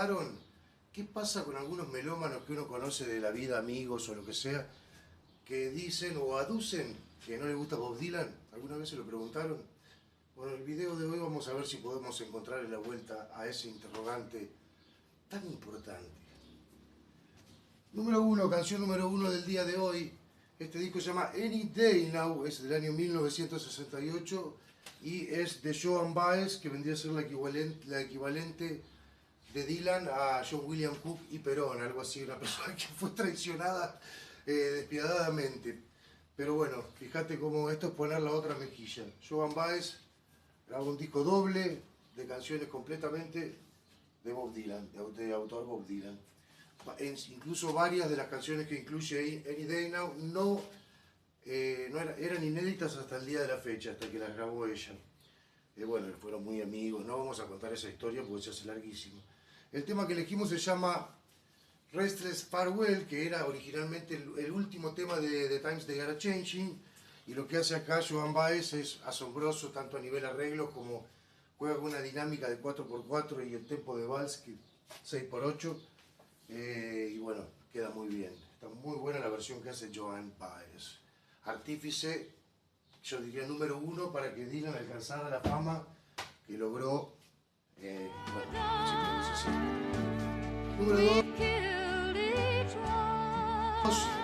preguntaron qué pasa con algunos melómanos que uno conoce de la vida, amigos o lo que sea, que dicen o aducen que no les gusta Bob Dylan? ¿Alguna vez se lo preguntaron? Bueno, en el video de hoy vamos a ver si podemos encontrar la vuelta a ese interrogante tan importante. Número uno, canción número uno del día de hoy. Este disco se llama Any Day Now, es del año 1968 y es de Joan Baez, que vendría a ser la equivalente de Dylan a John William Cook y Perón, algo así, una persona que fue traicionada despiadadamente. Pero bueno, fíjate cómo esto es poner la otra mejilla. Joan Baez grabó un disco doble de canciones completamente de Bob Dylan, de autor Bob Dylan. Incluso varias de las canciones que incluye Any Day Now eran inéditas hasta el día de la fecha, hasta que las grabó ella. Bueno, fueron muy amigos, no vamos a contar esa historia porque se hace larguísimo. El tema que elegimos se llama Restless Farewell, que era originalmente el último tema de The Times They Are Changing, y lo que hace acá Joan Baez es asombroso, tanto a nivel arreglos como juega con una dinámica de 4x4 y el tempo de vals 6x8. Y bueno, queda muy bien. Está muy buena la versión que hace Joan Baez. Artífice, yo diría número uno para que Dylan alcanzara la fama que logró. Número dos,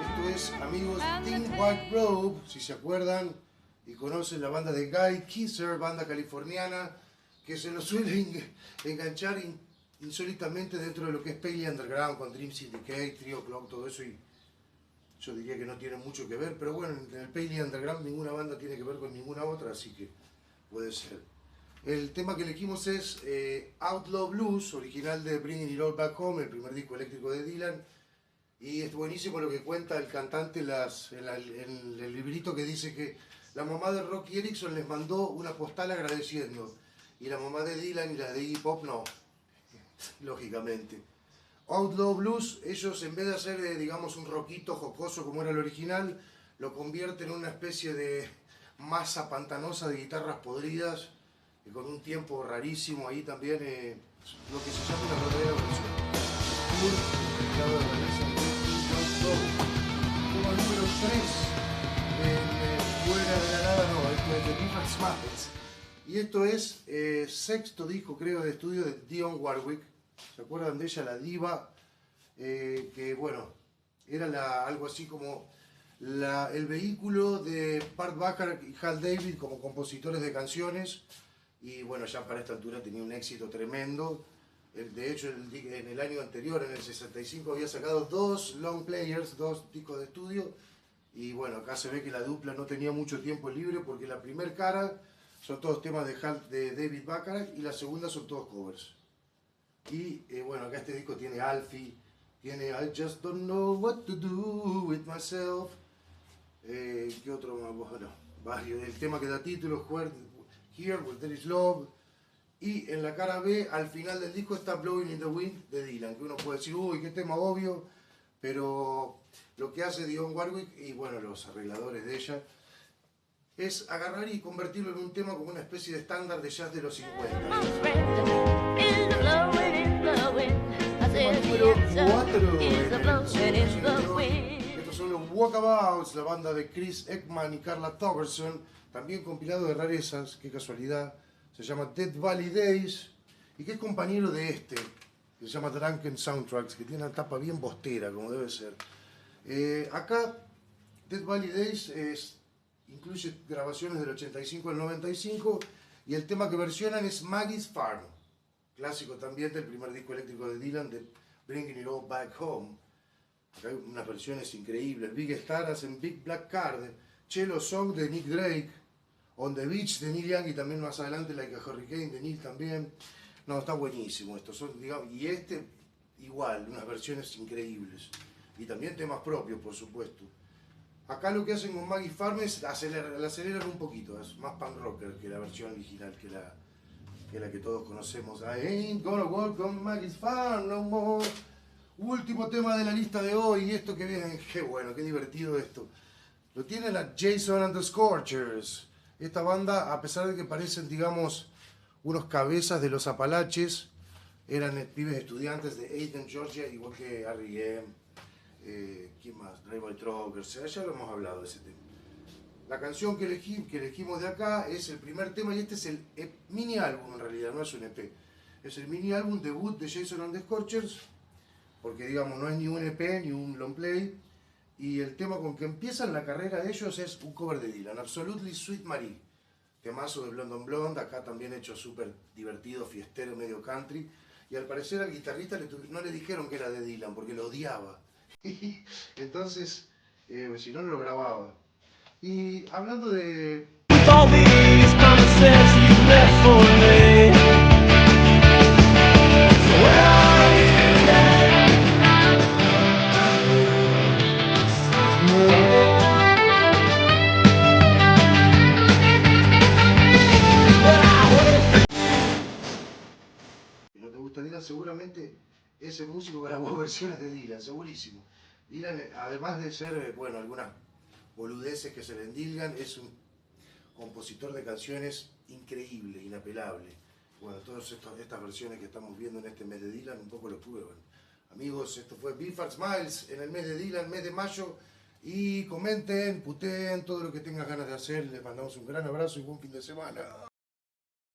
esto es, amigos, Thin White Robe, si se acuerdan y conocen la banda de Guy Kisser, banda californiana, que se lo suele enganchar insólitamente dentro de lo que es Pale Underground, con Dream Syndicate, Trio Clock, todo eso, y yo diría que no tiene mucho que ver, pero bueno, en el Pale Underground ninguna banda tiene que ver con ninguna otra, así que puede ser. El tema que elegimos es Outlaw Blues, original de Bringing It All Back Home, el primer disco eléctrico de Dylan, y es buenísimo lo que cuenta el cantante en el librito, que dice que la mamá de Rocky Erickson les mandó una postal agradeciendo, y la mamá de Dylan y la de Iggy Pop no, lógicamente. Outlaw Blues, ellos en vez de hacer, digamos, un rockito jocoso como era el original, lo convierten en una especie de masa pantanosa de guitarras podridas, y con un tiempo rarísimo ahí también, lo que se llama una verdadera versión. Tema número 3, fuera de la nada, no, esto es de Different Methods. Y esto es sexto disco, creo, de estudio de Dionne Warwick. ¿Se acuerdan de ella, la diva? Que bueno, era algo así como el vehículo de Burt Bacharach y Hal David como compositores de canciones. Y bueno, ya para esta altura tenía un éxito tremendo. De hecho, en el año anterior, en el 65, había sacado 2 long players, 2 discos de estudio. Y bueno, acá se ve que la dupla no tenía mucho tiempo libre, porque la primera cara son todos temas de David Bacharach y la segunda son todos covers. Y bueno, acá este disco tiene Alfie, tiene I Just Don't Know What to Do With Myself. ¿Qué otro más? Bueno, varios. El tema que da título, Here, Where There Is Love. Y en la cara B, al final del disco, está Blowing in the Wind de Dylan, que uno puede decir, uy, qué tema obvio, pero lo que hace Dionne Warwick y bueno, los arregladores de ella, es agarrar y convertirlo en un tema como una especie de estándar de jazz de los 50. Número 4. Estos son los Walkabouts, la banda de Chris Ekman y Carla Togerson, también compilado de rarezas, qué casualidad. Se llama Dead Valley Days, y que es compañero de que se llama Drunken Soundtracks, que tiene una tapa bien bostera, como debe ser. Acá, Dead Valley Days incluye grabaciones del 85 al 95, y el tema que versionan es Maggie's Farm, clásico también del primer disco eléctrico de Dylan, de Bringing It All Back Home. Acá hay unas versiones increíbles. Big Star hacen Big Black Card, Cello Song de Nick Drake, On the Beach de Neil Young, y también más adelante Like a Hurricane de Neil también. No, está buenísimo esto. Digamos, y igual, unas versiones increíbles. Y también temas propios, por supuesto. Acá lo que hacen con Maggie Farm es la aceleran un poquito, es más punk rocker que la versión original, que la que todos conocemos. I ain't gonna walk on Maggie's Farm no more. Último tema de la lista de hoy, y esto que viene, qué bueno, qué divertido esto. Lo tiene la Jason and the Scorchers. Esta banda, a pesar de que parecen, digamos, unos cabezas de los Apalaches, eran pibes estudiantes de Athens, Georgia, igual que R.E.M., ¿quién más? Drive-By Truckers, ya lo hemos hablado de ese tema. La canción que elegimos de acá es el primer tema y este es el mini álbum en realidad, no es un EP. Es el mini álbum debut de Jason and the Scorchers, porque digamos no es ni un EP ni un long play. Y el tema con que empiezan la carrera de ellos es un cover de Dylan, Absolutely Sweet Marie. Temazo de Blonde on Blonde, acá también hecho súper divertido, fiestero, medio country. Y al parecer al guitarrista no le dijeron que era de Dylan porque lo odiaba. Entonces, si no, no lo grababa. Y hablando de... With all these promises you left for me, where are you then? Si no te gusta Dylan, seguramente ese músico grabó versiones de Dylan, segurísimo. Dylan, además de ser, bueno, algunas boludeces que se le endilgan, es un compositor de canciones increíble, inapelable. Bueno, todas estas versiones que estamos viendo en este mes de Dylan un poco lo prueban. Amigos, esto fue Beef Smiles en el mes de Dylan, mes de mayo. Y comenten, puteen, todo lo que tengan ganas de hacer. Les mandamos un gran abrazo y buen fin de semana.